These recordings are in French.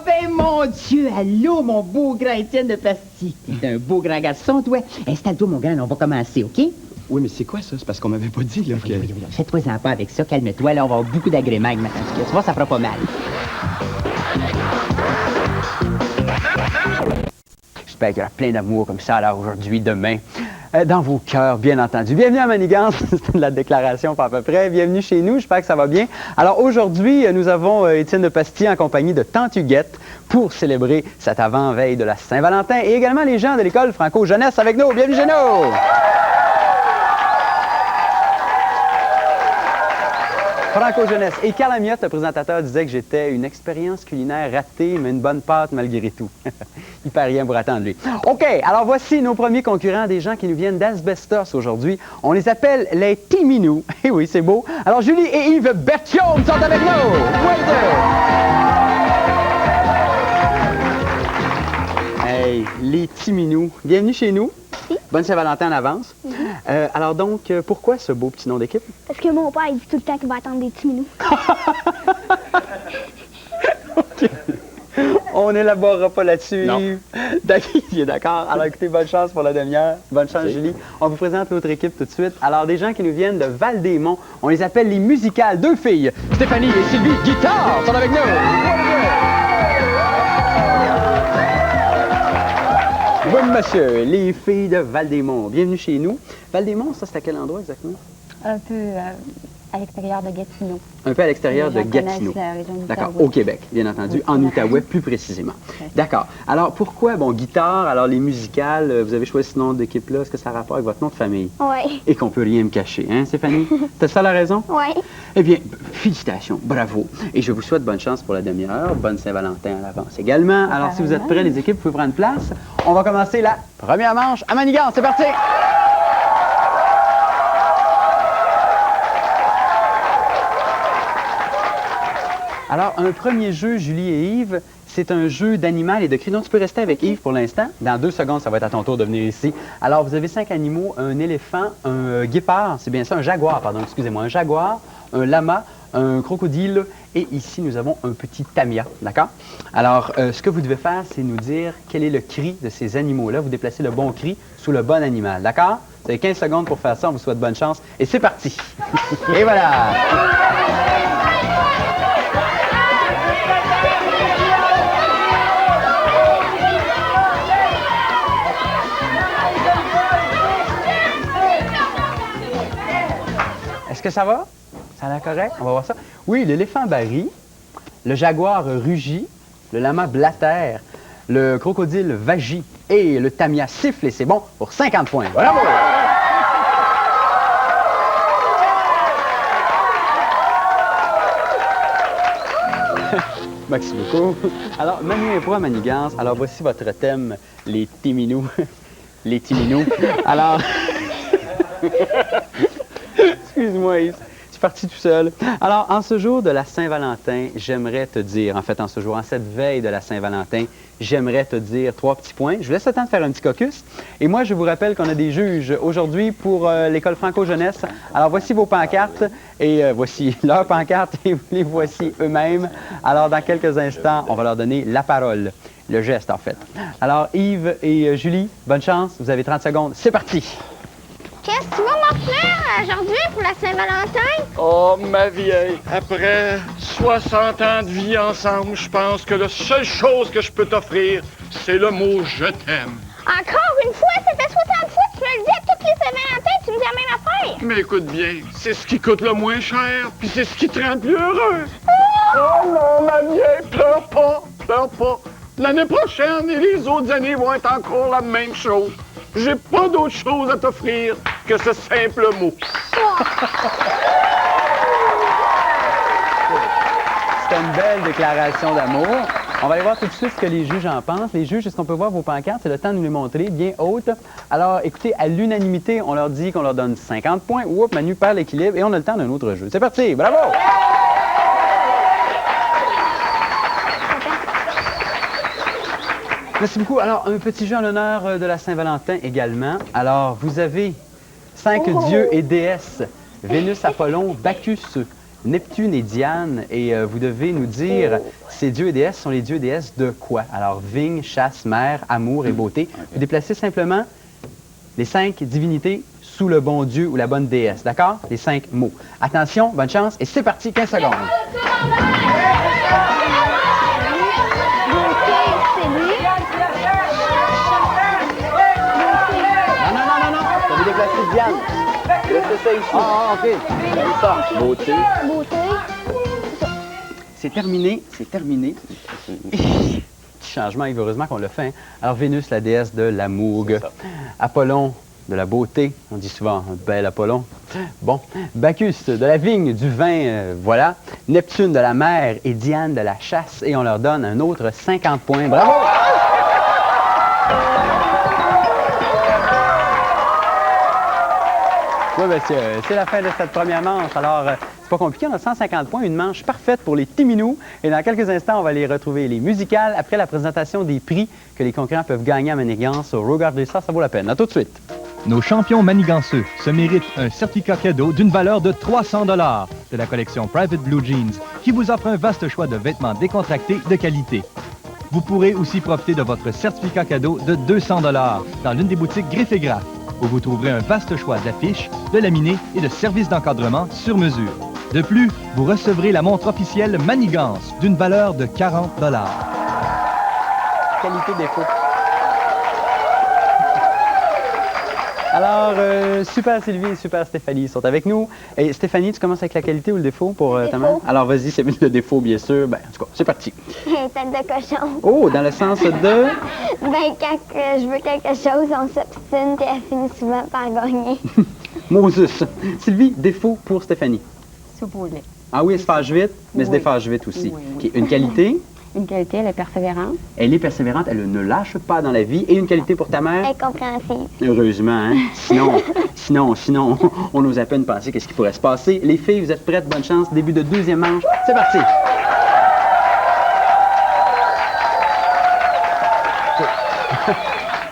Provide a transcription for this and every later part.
ben mon Dieu, allô, mon beau grand Étienne de Pastille. T'es un beau grand garçon, toi. Installe-toi, mon grand, on va commencer, OK? Oui, mais c'est quoi ça? C'est parce qu'on m'avait pas dit, là, que... Fais-toi-en pas avec ça, calme-toi, là, on va avoir beaucoup d'agréments avec ma tante. Tu vois, ça fera pas mal. J'espère qu'il y aura plein d'amour comme ça, alors aujourd'hui, demain, dans vos cœurs, bien entendu. Bienvenue à Manigance, c'est la déclaration pas à peu près. Bienvenue chez nous, j'espère que ça va bien. Alors aujourd'hui, nous avons Étienne de Pastille en compagnie de Tante Huguette pour célébrer cette avant-veille de la Saint-Valentin et également les gens de l'école Franco-Jeunesse avec nous. Bienvenue chez nous! Franco-Jeunesse. Et Carl Amiotte, le présentateur, disait que j'étais une expérience culinaire ratée, mais une bonne pâte malgré tout. Il perd rien pour attendre, lui. OK, alors voici nos premiers concurrents, des gens qui nous viennent d'Asbestos aujourd'hui. On les appelle les Timinous. Eh oui, c'est beau. Alors Julie et Yves Berthiaume sont avec nous. Hey, les Timinous. Bienvenue chez nous. Merci. Bonne Saint-Valentin en avance. Alors donc, pourquoi ce beau petit nom d'équipe? Parce que mon père, il dit tout le temps qu'il va attendre des petits minous. OK. On n'élaborera pas là-dessus. Non. Il est d'accord. Alors écoutez, bonne chance pour la demi-heure. Bonne chance, Julie. On vous présente l'autre équipe tout de suite. Alors, des gens qui nous viennent de Val-des-Monts, on les appelle les musicales. Deux filles, Stéphanie et Sylvie, guitare, sont avec nous. Oui, monsieur, les filles de Val-des-Monts. Bienvenue chez nous. Val-des-Monts, ça, c'est à quel endroit exactement? Un peu à l'extérieur de Gatineau. Un peu à l'extérieur de Les gens Gatineau. connaissent la région de D'accord, l'Outaouais. au Québec, bien entendu, en Outaouais plus précisément. Okay. D'accord. Alors, pourquoi, bon, guitare, alors les musicales, vous avez choisi ce nom d'équipe-là, est-ce que ça a rapport avec votre nom de famille? Ouais. Et qu'on peut rien me cacher, hein, Stéphanie? C'est ça la raison? Ouais. Eh bien, félicitations, bravo. Et je vous souhaite bonne chance pour la demi-heure, bonne Saint-Valentin à l'avance également. Alors, si vous êtes prêts, les équipes, vous pouvez prendre place. On va commencer la première manche à Manigance, c'est parti! Alors, un premier jeu, Julie et Yves, c'est un jeu d'animal et de cri. Donc, tu peux rester avec Yves pour l'instant. Dans 2 secondes, ça va être à ton tour de venir ici. Alors, vous avez 5 animaux, un éléphant, un guépard, c'est bien ça, un jaguar, pardon, excusez-moi, un jaguar, un lama, un crocodile, et ici, nous avons un petit tamia, d'accord? Alors, ce que vous devez faire, c'est nous dire quel est le cri de ces animaux-là. Vous déplacez le bon cri sous le bon animal, d'accord? Vous avez 15 secondes pour faire ça, on vous souhaite bonne chance, et c'est parti! Et voilà! Est-ce que ça va? Ça a l'air correct? On va voir ça. Oui, l'éléphant barille, le jaguar rugit, le lama blatère, le crocodile vagit et le tamia siffle et c'est bon pour 50 points. Bravo! Merci beaucoup. Alors, Manu et Pro à Manigance. Alors, voici votre thème, les Timinous. Les Timinous. Alors... Excuse-moi, Yves. Je suis parti tout seul. Alors, en ce jour de la Saint-Valentin, j'aimerais te dire, en fait, en ce jour, en cette veille de la Saint-Valentin, j'aimerais te dire 3 petits points. Je vous laisse le temps de faire un petit caucus. Et moi, je vous rappelle qu'on a des juges aujourd'hui pour l'école Franco-Jeunesse. Alors, voici vos pancartes et voici leurs pancartes et vous les voici eux-mêmes. Alors, dans quelques instants, on va leur donner la parole. Le geste, en fait. Alors, Yves et Julie, bonne chance. Vous avez 30 secondes. C'est parti! Qu'est-ce que tu vas m'offrir aujourd'hui pour la Saint-Valentin? Oh, ma vieille, après 60 ans de vie ensemble, je pense que la seule chose que je peux t'offrir, c'est le mot « je t'aime Encore une fois? Ça fait 60 fois que tu me le dis à toutes les Saint-Valentin, tu me dis la même affaire. » Mais écoute bien, c'est ce qui coûte le moins cher, puis c'est ce qui te rend le plus heureux. Oh non, ma vieille, pleure pas, pleure pas. L'année prochaine et les autres années vont être encore la même chose. J'ai pas d'autre chose à t'offrir que ce simple mot. C'était une belle déclaration d'amour. On va aller voir tout de suite ce que les juges en pensent. Les juges, est-ce qu'on peut voir vos pancartes? C'est le temps de nous les montrer, bien hautes. Alors, écoutez, à l'unanimité, on leur dit qu'on leur donne 50 points. Oups, Manu perd l'équilibre et on a le temps d'un autre jeu. C'est parti, bravo! Merci beaucoup. Alors, un petit jeu en l'honneur de la Saint-Valentin également. Alors, vous avez 5 dieux et déesses. Vénus, Apollon, Bacchus, Neptune et Diane, et vous devez nous dire ces dieux et déesses sont les dieux et déesses de quoi? Alors, vigne, chasse, mer, amour et beauté. Vous déplacez simplement les 5 divinités sous le bon dieu ou la bonne déesse, d'accord? Les 5 mots. Attention, bonne chance, et c'est parti, 15 secondes. Non, vous avez déplacé Diane. Laissez ça ici. Ah, OK. Comme ça. Beauté. Beauté. C'est terminé, c'est terminé. Petit changement, Yves, heureusement qu'on l'a fait. Hein? Alors, Vénus, la déesse de l'amour. Apollon, de la beauté. On dit souvent, bel Apollon. Bon. Bacchus, de la vigne, du vin, voilà. Neptune, de la mer. Et Diane, de la chasse. Et on leur donne un autre 50 points. Bravo! Oui, monsieur, c'est la fin de cette première manche. Alors, c'est pas compliqué, on a 150 points, une manche parfaite pour les petits minous. Et dans quelques instants, on va les retrouver, les musicales, après la présentation des prix que les concurrents peuvent gagner à Manigance. Regardez ça, ça vaut la peine. À tout de suite. Nos champions maniganceux se méritent un certificat cadeau d'une valeur de 300 $ de la collection Private Blue Jeans, qui vous offre un vaste choix de vêtements décontractés de qualité. Vous pourrez aussi profiter de votre certificat cadeau de 200 $ dans l'une des boutiques Griff et Graff, où vous trouverez un vaste choix d'affiches, de laminés et de services d'encadrement sur mesure. De plus, vous recevrez la montre officielle Manigance d'une valeur de 40 $. Qualité défaut. Alors, super Sylvie et super Stéphanie sont avec nous. Et Stéphanie, tu commences avec la qualité ou le défaut pour ta main? Alors, vas-y, c'est le défaut, bien sûr. Ben, en tout cas, c'est parti. Tête de cochon. Oh, dans le sens de... Ben, quand je veux quelque chose, on s'obstine et elle finit souvent par gagner. Moses. Sylvie, défaut pour Stéphanie. Soupe au lait. Ah oui, elle se fâche vite, mais se Oui. défâche vite aussi. Oui, OK, une qualité, Une qualité, elle est persévérante. elle est persévérante, elle ne lâche pas dans la vie. Et une qualité pour ta mère? Incompréhensible. Heureusement, hein? Sinon, on ose à peine penser qu'est-ce qui pourrait se passer. Les filles, vous êtes prêtes? Bonne chance. Début de deuxième manche. C'est parti!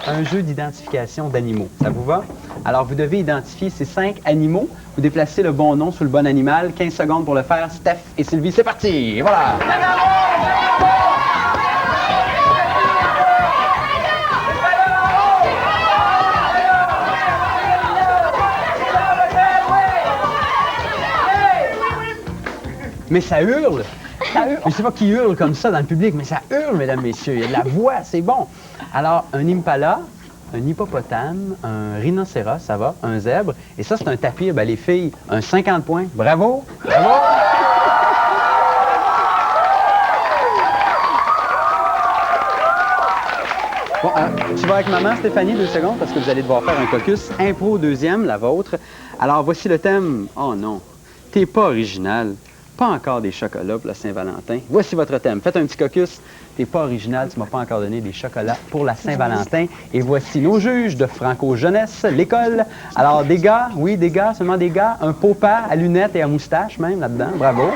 Un jeu d'identification d'animaux. Ça vous va? Alors, vous devez identifier ces 5 animaux. Vous déplacez le bon nom sous le bon animal. 15 secondes pour le faire. Steph et Sylvie, c'est parti! Voilà! Mais ça hurle! Je ne sais pas qui hurle comme ça dans le public, mais ça hurle, mesdames, messieurs. Il y a de la voix, c'est bon. Alors, un impala, un hippopotame, un rhinocéros, ça va, un zèbre. Et ça, c'est un tapir. Ben, les filles, un 50 points. Bravo! Bravo! Bon, tu vas avec maman, Stéphanie, 2 secondes, parce que vous allez devoir faire un caucus. Impro deuxième, la vôtre. Alors, voici le thème. Oh non, t'es pas original. Pas encore des chocolats pour la Saint-Valentin. Voici votre thème. Faites un petit caucus. T'es pas original, tu m'as pas encore donné des chocolats pour la Saint-Valentin. Et voici nos juges de Franco-Jeunesse, l'école. Alors, des gars, oui, des gars, seulement des gars. Un pot pas à lunettes et à moustache même là-dedans. Bravo.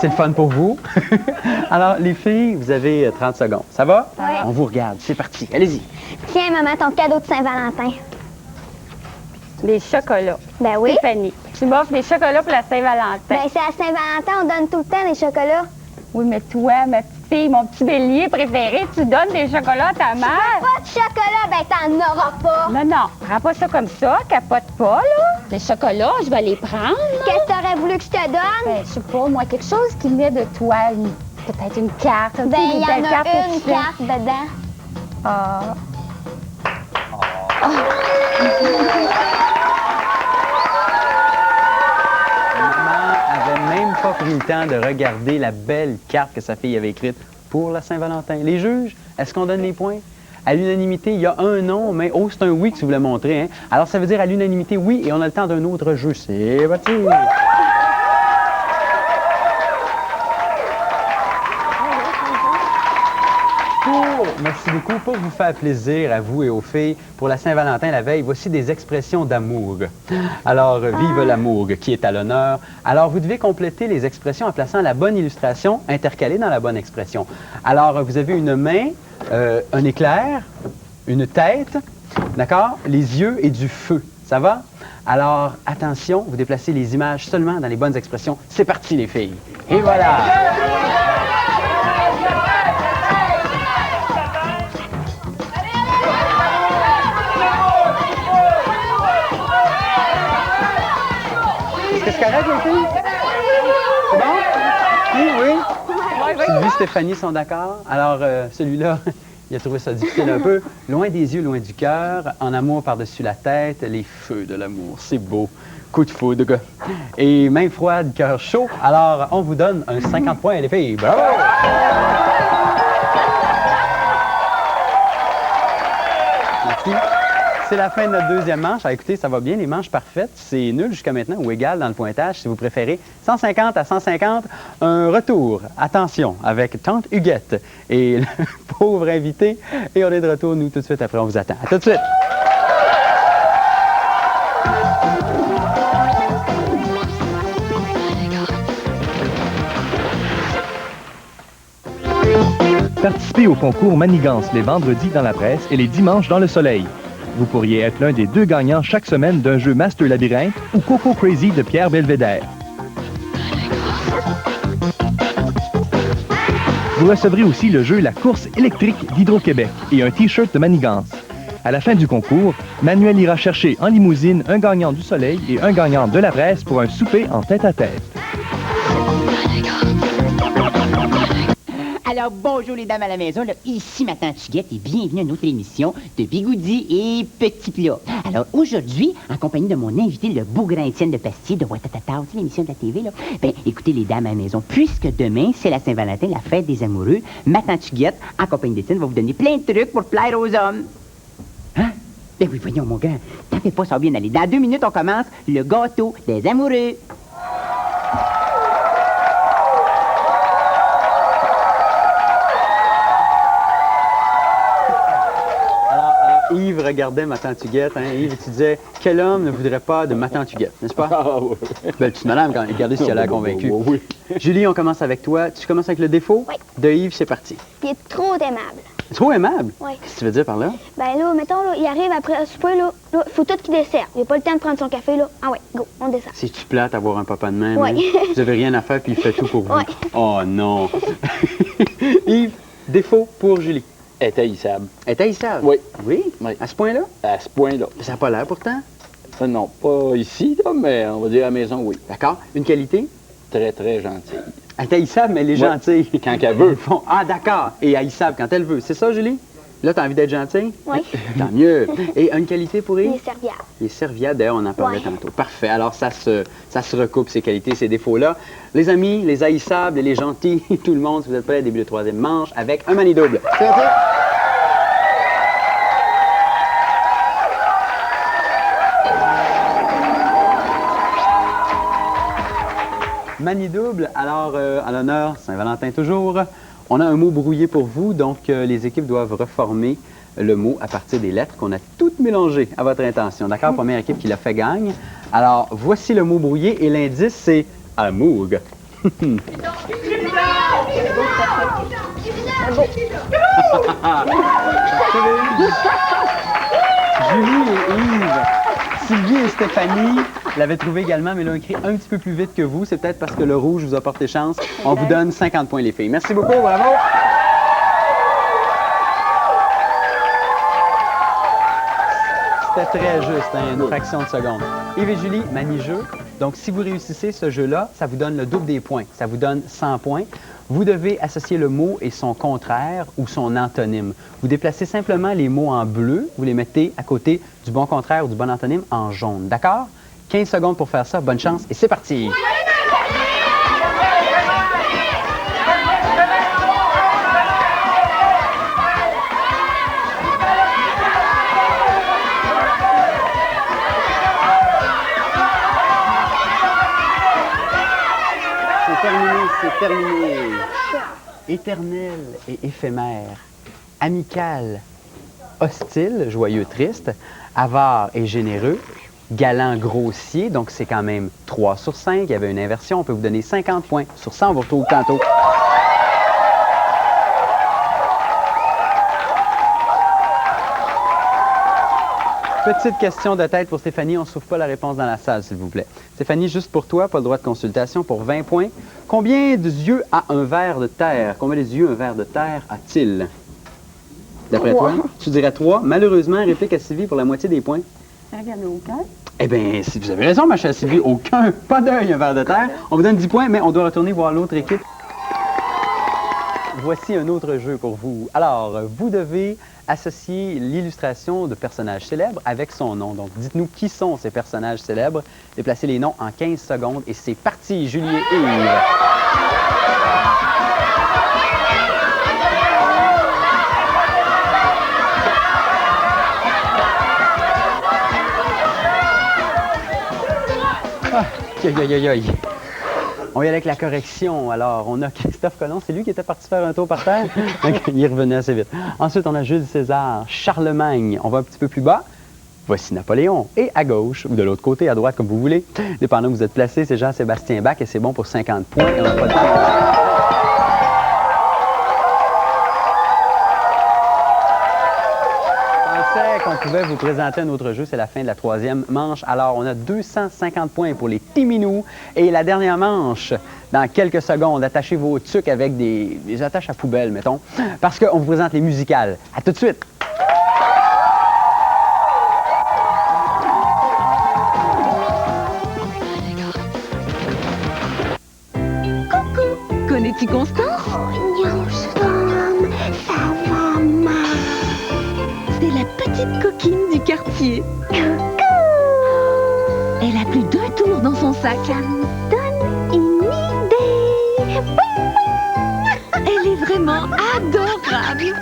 C'est le fun pour vous. Alors, les filles, vous avez 30 secondes. Ça va? Oui. On vous regarde. C'est parti. Allez-y. Tiens, maman, ton cadeau de Saint-Valentin. Des chocolats. Ben oui. Stéphanie, tu m'offres des chocolats pour la Saint-Valentin. Ben, c'est à Saint-Valentin, on donne tout le temps des chocolats. Oui, mais toi, ma petite fille, mon petit bélier préféré, tu donnes des chocolats à ta mère. Pas de chocolat, ben t'en auras pas. Non, prends pas ça comme ça, capote pas, là. Les chocolats, je vais les prendre. Qu'est-ce que t'aurais voulu que je te donne? Ben, je sais pas, moi, quelque chose qui venait de toi, peut-être une carte. Ben, il y en a une carte dedans. Ah. Maman avait même pas pris le temps de regarder la belle carte que sa fille avait écrite pour la Saint-Valentin. Les juges, est-ce qu'on donne les points? À l'unanimité, il y a un non, mais oh, c'est un oui que tu voulais montrer. Hein? Alors, ça veut dire à l'unanimité, oui, et on a le temps d'un autre jeu. C'est parti! Merci beaucoup. Pour vous faire plaisir à vous et aux filles, pour la Saint-Valentin la veille, voici des expressions d'amour. Alors, vive l'amour qui est à l'honneur. Alors, vous devez compléter les expressions en plaçant la bonne illustration intercalée dans la bonne expression. Alors, vous avez une main, un éclair, une tête, d'accord, les yeux et du feu. Ça va? Alors, attention, vous déplacez les images seulement dans les bonnes expressions. C'est parti, les filles. Et voilà! Est-ce que c'est correct, les filles? C'est bon? Oui, oui. Sylvie, Stéphanie sont d'accord. Alors, celui-là, il a trouvé ça difficile un peu. Loin des yeux, loin du cœur, en amour par-dessus la tête, les feux de l'amour. C'est beau. Coup de foudre. Et main froide, cœur chaud. Alors, on vous donne un 50 points, les filles. Bravo! Merci. C'est la fin de notre deuxième manche. Alors, écoutez, ça va bien, les manches parfaites. C'est nul jusqu'à maintenant ou égal dans le pointage, si vous préférez. 150 à 150, un retour. Attention, avec Tante Huguette et le pauvre invité. Et on est de retour, nous, tout de suite après. On vous attend. À tout de suite. Participez au concours Manigance les vendredis dans la presse et les dimanches dans le soleil. Vous pourriez être l'un des 2 gagnants chaque semaine d'un jeu Master Labyrinthe ou Coco Crazy de Pierre Belvédère. Vous recevrez aussi le jeu La course électrique d'Hydro-Québec et un T-shirt de Manigance. À la fin du concours, Manuel ira chercher en limousine un gagnant du soleil et un gagnant de la presse pour un souper en tête-à-tête. Alors, bonjour les dames à la maison, là, ici ma tante Huguette et bienvenue à une autre émission de Bigoudi et Petits Plats. Alors, aujourd'hui, en compagnie de mon invité, le beau grand Étienne de Pastier de Ouattatata, aussi l'émission de la TV, là, ben, écoutez les dames à la maison, puisque demain, c'est la Saint-Valentin, la fête des amoureux, ma tante Huguette, en compagnie d'Étienne, va vous donner plein de trucs pour plaire aux hommes. Hein? Ben oui, voyons, mon gars, t'en fais pas, ça va bien aller. Dans 2 minutes, on commence le gâteau des amoureux. Yves regardait ma tante Huguette, hein, Yves, tu disais, quel homme ne voudrait pas de ma tante Huguette, n'est-ce pas? Ah oui. Belle petite madame, regardez si elle a convaincu. Oui. Julie, on commence avec toi. Tu commences avec le défaut? Oui. De Yves, c'est parti. Il est trop aimable. Trop aimable? Oui. Qu'est-ce que tu veux dire par là? Ben là, mettons, là, il arrive après le souper, là, faut tout qu'il dessert. Il n'a pas le temps de prendre son café, là. Ah ouais, go, on dessert. C'est-tu plate d'avoir un papa de même? Oui. Hein? Vous avez rien à faire puis il fait tout pour vous. Oui. Oh non! Yves, défaut pour Julie. Est haïssable. Elle est haïssable? Oui. Oui? Oui. À ce point-là? À ce point-là. Ça n'a pas l'air pourtant. Non, pas ici, là, mais on va dire à la maison, oui. D'accord. Une qualité? Très, très gentille. Elle est haïssable, mais elle est Ouais. gentille. Quand elle veut. Bon, ah, d'accord. Et haïssable quand elle veut. C'est ça, Julie? Là, t'as envie d'être gentille? Oui. Tant mieux. Et une qualité pour Il Yves? est serviable. Les serviables, d'ailleurs, on en parlait Ouais. tantôt. Parfait. Alors, ça se recoupe, ces qualités, ces défauts-là. Les amis, les haïssables et les gentils, tout le monde, si vous êtes prêts, début de troisième manche avec un mani double. C'est parti? Mani double, alors à l'honneur, Saint-Valentin toujours, on a un mot brouillé pour vous, donc les équipes doivent reformer le mot à partir des lettres qu'on a toutes mélangées à votre intention. D'accord? Première équipe qui l'a fait gagne. Alors, voici le mot brouillé et l'indice, c'est amour. Julie et Yves, Sylvie et Stéphanie l'avaient trouvé également, mais l'ont écrit un petit peu plus vite que vous. C'est peut-être parce que le rouge vous a porté chance. On vous donne 50 points, les filles. Merci beaucoup, bravo! C'était très juste, hein, une fraction de seconde. Yves et Julie, mani-jeu. Donc, si vous réussissez ce jeu-là, ça vous donne le double des points. Ça vous donne 100 points. Vous devez associer le mot et son contraire ou son antonyme. Vous déplacez simplement les mots en bleu, vous les mettez à côté du bon contraire ou du bon antonyme en jaune. D'accord? 15 secondes pour faire ça. Bonne chance et c'est parti! C'est terminé. Éternel et éphémère. Amical, hostile, joyeux, triste. Avare et généreux. Galant, grossier. Donc, c'est quand même 3 sur 5. Il y avait une inversion. On peut vous donner 50 points. Sur 100, on vous retrouve tantôt. Petite question de tête pour Stéphanie. On ne souffle pas la réponse dans la salle, s'il vous plaît. Stéphanie, juste pour toi, pas le droit de consultation pour 20 points. Combien de yeux a un ver de terre? Combien de yeux un ver de terre a-t-il? D'après toi, tu dirais 3. Malheureusement, réplique à Sylvie pour la moitié des points. Il n'y en a aucun. Eh bien, si vous avez raison, ma chère Sylvie, aucun, pas d'œil, un ver de terre. On vous donne 10 points, mais on doit retourner voir l'autre équipe. Voici un autre jeu pour vous. Alors, vous devez associer l'illustration de personnages célèbres avec son nom. Donc, dites-nous qui sont ces personnages célèbres. Déplacez les noms en 15 secondes et c'est parti, Julie et Yves. Aïe, aïe, aïe, aïe. On y aller avec la correction. Alors, on a Christophe Colomb, c'est lui qui était parti faire un tour par terre. Donc, il revenait assez vite. Ensuite, on a Jules César, Charlemagne. On va un petit peu plus bas. Voici Napoléon. Et à gauche, ou de l'autre côté, à droite, comme vous voulez, dépendant où vous êtes placé, c'est Jean-Sébastien Bach et c'est bon pour 50 points. Et on n'a pas de temps. On pouvait vous présenter un autre jeu, c'est la fin de la troisième manche. Alors, on a 250 points pour les Timinous. Et la dernière manche, dans quelques secondes, attachez vos tucs avec des attaches à poubelle, mettons, parce qu'on vous présente les musicales. À tout de suite! Coucou! Connais-tu Constance? C'est la petite coquine du quartier. Coucou! Elle a plus d'un tour dans son sac. Ça me donne une idée. Elle est vraiment adorable.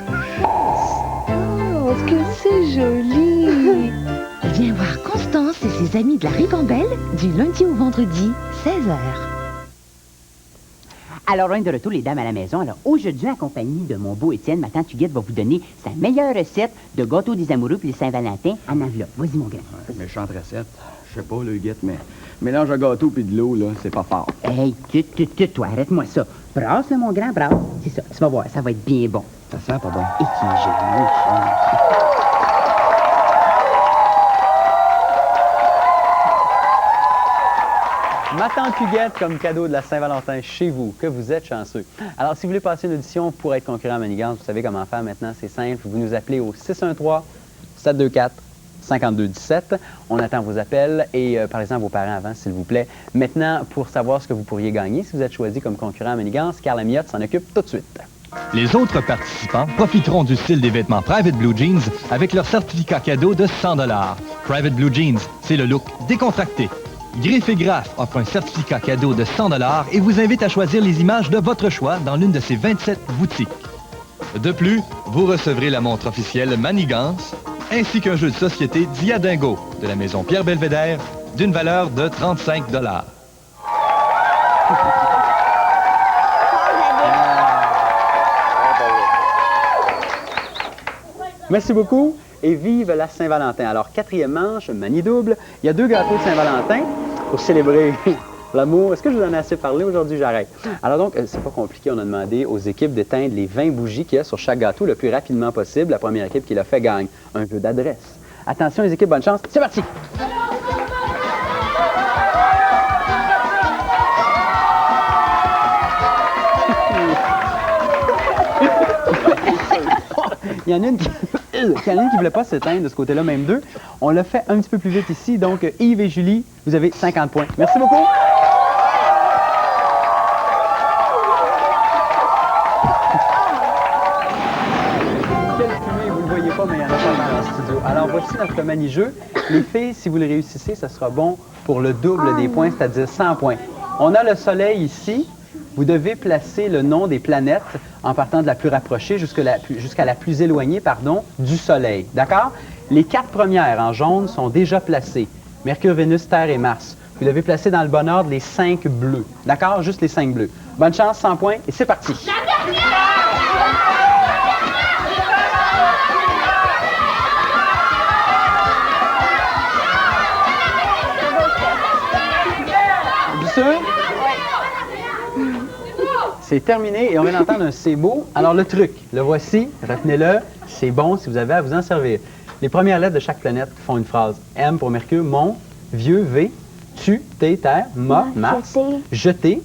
Oh, que c'est joli. Viens voir Constance et ses amis de la Ribambelle du lundi au vendredi, 16h. Alors, on est de retour, les dames à la maison. Alors, aujourd'hui, en compagnie de mon beau Étienne, ma tante Huguette va vous donner sa meilleure recette de gâteau des amoureux puis le Saint-Valentin en enveloppe. Vas-y, mon grand. Ouais, méchante recette. Je sais pas, le Huguette, mais mélange de gâteau puis de l'eau, là, c'est pas fort. Hey, toi, arrête-moi ça. Brasse, là, mon grand, brasse. C'est ça, tu vas voir, ça va être bien bon. Ça sent pas bon. Et qui est génial. Ma tante Huguette comme cadeau de la Saint-Valentin chez vous, que vous êtes chanceux. Alors, si vous voulez passer une audition pour être concurrent à Manigance, vous savez comment faire maintenant, c'est simple. Vous nous appelez au 613-724-5217. On attend vos appels et parlez-en à vos parents avant, s'il vous plaît. Maintenant, pour savoir ce que vous pourriez gagner, si vous êtes choisi comme concurrent à Manigance, Carla Miotte s'en occupe tout de suite. Les autres participants profiteront du style des vêtements Private Blue Jeans avec leur certificat cadeau de 100 $. Private Blue Jeans, c'est le look décontracté. Griff et Graff offre un certificat cadeau de 100 $ et vous invite à choisir les images de votre choix dans l'une de ses 27 boutiques. De plus, vous recevrez la montre officielle Manigance ainsi qu'un jeu de société Diadingo de la maison Pierre Belvédère d'une valeur de 35 $. Merci beaucoup et vive la Saint-Valentin. Alors, quatrième manche, manie double. Il y a 2 gâteaux de Saint-Valentin pour célébrer l'amour. Est-ce que je vous en ai assez parlé aujourd'hui? J'arrête. Alors donc, c'est pas compliqué. On a demandé aux équipes d'éteindre les 20 bougies qu'il y a sur chaque gâteau le plus rapidement possible. La première équipe qui l'a fait gagne un jeu d'adresse. Attention les équipes, bonne chance. C'est parti! Il y en a une qui ne voulait pas s'éteindre de ce côté-là, même 2. On l'a fait un petit peu plus vite ici. Donc, Yves et Julie, vous avez 50 points. Merci beaucoup. Quelle fumée, vous ne le voyez pas, mais il y en a pas mal en studio. Alors, voici notre mani-jeu. Les filles, si vous le réussissez, ça sera bon pour le double des points, c'est-à-dire 100 points. On a le soleil ici. Vous devez placer le nom des planètes en partant de la plus rapprochée jusqu'à la plus éloignée, du Soleil. D'accord? Les 4 premières en jaune sont déjà placées. Mercure, Vénus, Terre et Mars. Vous devez placer dans le bon ordre les 5 bleus. D'accord? Juste les 5 bleus. Bonne chance, 100 points, et c'est parti! Vous sûr? C'est terminé et on vient d'entendre un c'est beau. Alors le truc, le voici, retenez-le, c'est bon si vous avez à vous en servir. Les premières lettres de chaque planète font une phrase. M pour Mercure, mon, vieux, V, tu, T, terre, Mars, jeté,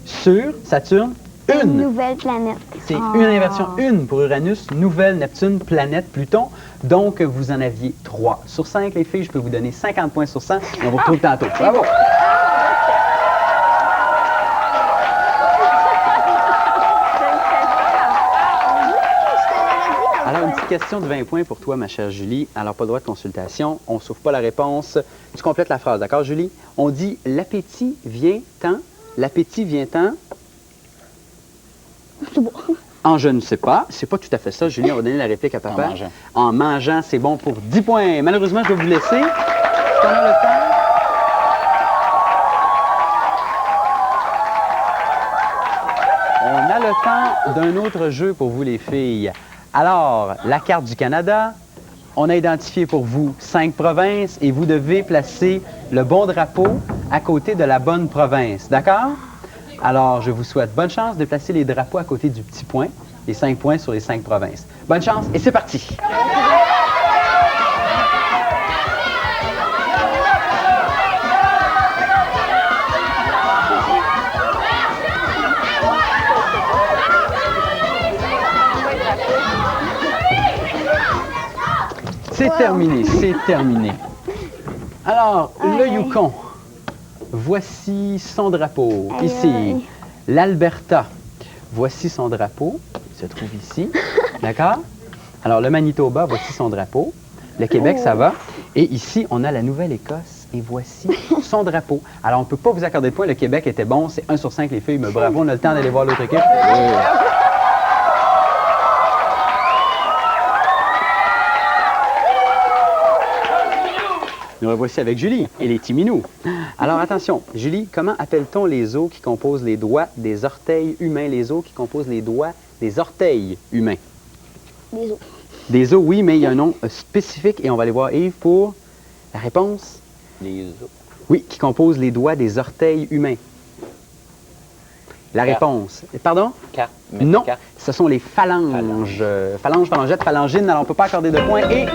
sur, Saturne, une nouvelle planète. C'est une inversion, une pour Uranus, nouvelle Neptune, planète Pluton. Donc, vous en aviez 3 sur 5, les filles. Je peux vous donner 50 points sur 100 et on vous retrouve tantôt. Bravo! Alors, une petite question de 20 points pour toi, ma chère Julie. Alors, pas de droit de consultation. On ne s'ouvre pas la réponse. Tu complètes la phrase, d'accord, Julie? On dit « l'appétit vient-en ». L'appétit vient-en. En je ne sais pas. C'est pas tout à fait ça. Julie, on va donner la réplique à papa. En mangeant. En mangeant, c'est bon pour 10 points. Malheureusement, je dois vous laisser. Est-ce qu'on a le temps? On a le temps d'un autre jeu pour vous, les filles. Alors, la carte du Canada. On a identifié pour vous 5 provinces et vous devez placer le bon drapeau à côté de la bonne province. D'accord? Alors, je vous souhaite bonne chance de placer les drapeaux à côté du petit point, les 5 points sur les 5 provinces. Bonne chance et c'est parti! C'est terminé, c'est terminé. Alors, le Yukon. Voici son drapeau, ici. L'Alberta, voici son drapeau, il se trouve ici, d'accord? Alors, le Manitoba, voici son drapeau. Le Québec, ça va. Et ici, on a la Nouvelle-Écosse, et voici son drapeau. Alors, on ne peut pas vous accorder de points, le Québec était bon, c'est 1 sur 5, les filles, mais bravo, on a le temps d'aller voir l'autre équipe. Nous revoici avec Julie et les Timinous. Alors attention, Julie, comment appelle-t-on les os qui composent les doigts des orteils humains? Les os qui composent les doigts des orteils humains. Des os. Des os, oui, mais il y a un nom spécifique et on va aller voir Yves pour la réponse. Les os. Oui, qui composent les doigts des orteils humains. La réponse. Pardon? Non, ce sont les phalanges. Phalanges, phalangettes, phalangines. Alors on ne peut pas accorder de points et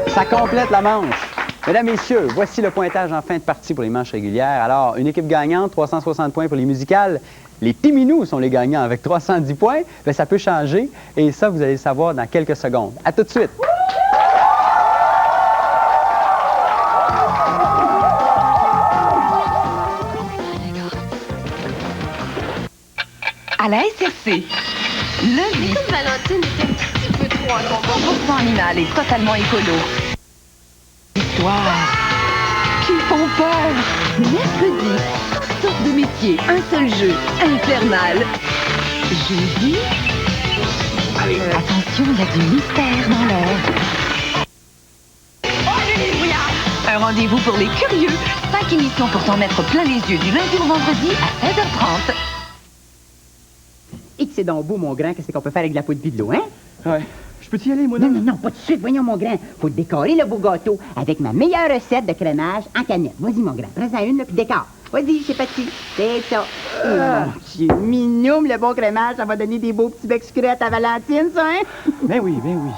ça complète la manche. Mesdames, Messieurs, voici le pointage en fin de partie pour les manches régulières. Alors, une équipe gagnante, 360 points pour les musicales. Les Timinous sont les gagnants avec 310 points. Bien, ça peut changer et ça, vous allez le savoir dans quelques secondes. À tout de suite! À la SRC, le lit. Valentine était un petit peu trop en 100% animal et totalement écolo. Histoires qui font peur. Mercredi, sorte de métier, un seul jeu, infernal. Jeudi, attention, il y a du mystère dans l'air. Un rendez-vous pour les curieux. 5 émissions pour t'en mettre plein les yeux du lundi au vendredi à 16h30. Et que c'est donc beau, mon grand, qu'est-ce qu'on peut faire avec de la poudre de l'eau, hein? Ouais. Je peux y aller, moi, Non, pas tout de suite. Voyons, mon grand. Faut décorer le beau gâteau avec ma meilleure recette de crémage en canette. Vas-y, mon grand. Prends-en une, là, puis décore. Vas-y, c'est parti. C'est ça. Mon Dieu, mignoum, le bon crémage. Ça va donner des beaux petits becs sucrés à ta Valentine, ça, hein? Ben oui, ben oui.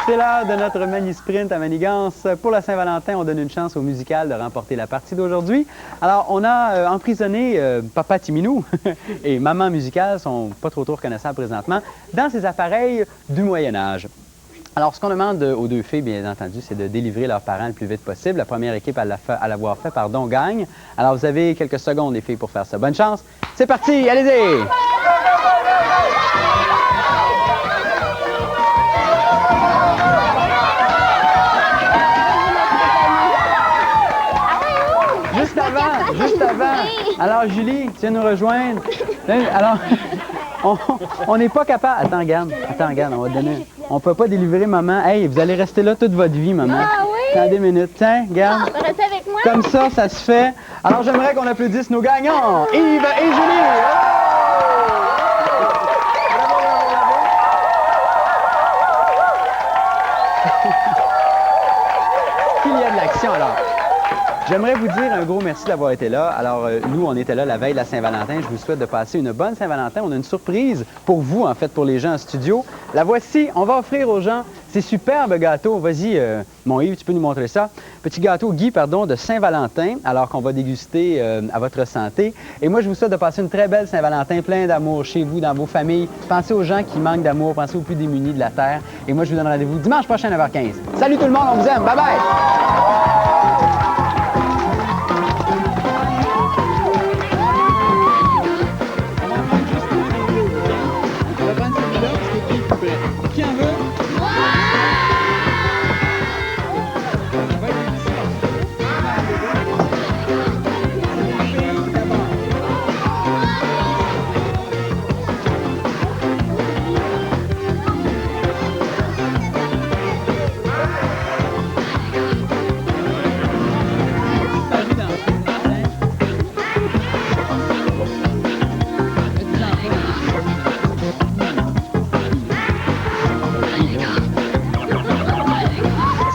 C'est l'heure de notre mani-sprint à Manigance. Pour la Saint-Valentin, on donne une chance au musical de remporter la partie d'aujourd'hui. Alors, on a emprisonné Papa Timinou et Maman Musicale, sont pas trop reconnaissables présentement, dans ces appareils du Moyen-Âge. Alors, ce qu'on demande aux deux filles, bien entendu, c'est de délivrer leurs parents le plus vite possible. La première équipe à l'avoir fait, gagne. Alors, vous avez quelques secondes, les filles, pour faire ça. Bonne chance. C'est parti, allez-y! Juste avant. Alors, Julie, tu viens nous rejoindre. Alors, on n'est pas capable... Attends, regarde, on va te donner... On peut pas délivrer maman. Hey, vous allez rester là toute votre vie, maman. Ah oui? Attendez une minute. Tiens, regarde. Restez avec moi. Comme ça se fait. Alors, j'aimerais qu'on applaudisse nos gagnants, Yves et Julie. Qu'il y a de l'action, alors. J'aimerais vous dire un gros merci d'avoir été là. Alors, nous, on était là la veille de la Saint-Valentin. Je vous souhaite de passer une bonne Saint-Valentin. On a une surprise pour vous, en fait, pour les gens en studio. La voici. On va offrir aux gens ces superbes gâteaux. Vas-y, mon Yves, tu peux nous montrer ça. Petit gâteau, Guy, pardon, de Saint-Valentin, alors qu'on va déguster à votre santé. Et moi, je vous souhaite de passer une très belle Saint-Valentin, plein d'amour chez vous, dans vos familles. Pensez aux gens qui manquent d'amour, pensez aux plus démunis de la Terre. Et moi, je vous donne rendez-vous dimanche prochain à 9h15. Salut tout le monde, on vous aime. Bye-bye! Qui en veut?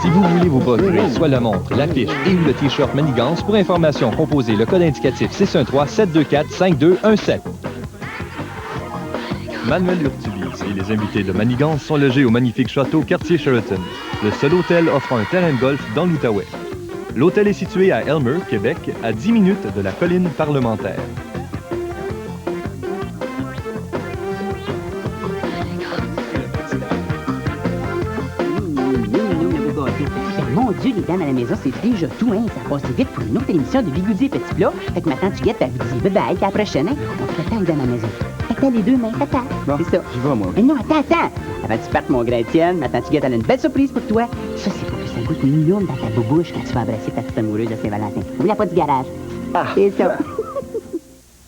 Si vous voulez vous procurer soit la montre, l'affiche et ou le T-shirt Manigance, pour information, composez le code indicatif 613-724-5217. Manuel Urtubis et les invités de Manigance sont logés au magnifique château quartier Sheraton, le seul hôtel offrant un terrain de golf dans l'Outaouais. L'hôtel est situé à Elmer, Québec, à 10 minutes de la colline parlementaire. Mon Dieu, les dames à la maison, c'est déjà tout, hein? Ça a passé vite pour une autre émission de Bigoudi et Petit Plat. Fait que ma tante Huguette, elle vous dit bye-bye, à la prochaine, hein? On fait tant les dames à la maison. Tata, les deux mains, tata. Bon, C'est ça. j'y vais, moi. Mais non, attends. Avant que tu partes, mon grain de tienne, ma tante Huguette, elle a une belle surprise pour toi. Ça, c'est pour que ça goûte mignon dans ta boubouche quand tu vas embrasser ta petite amoureuse de Saint-Valentin. Oublie la porte du garage. C'est ça.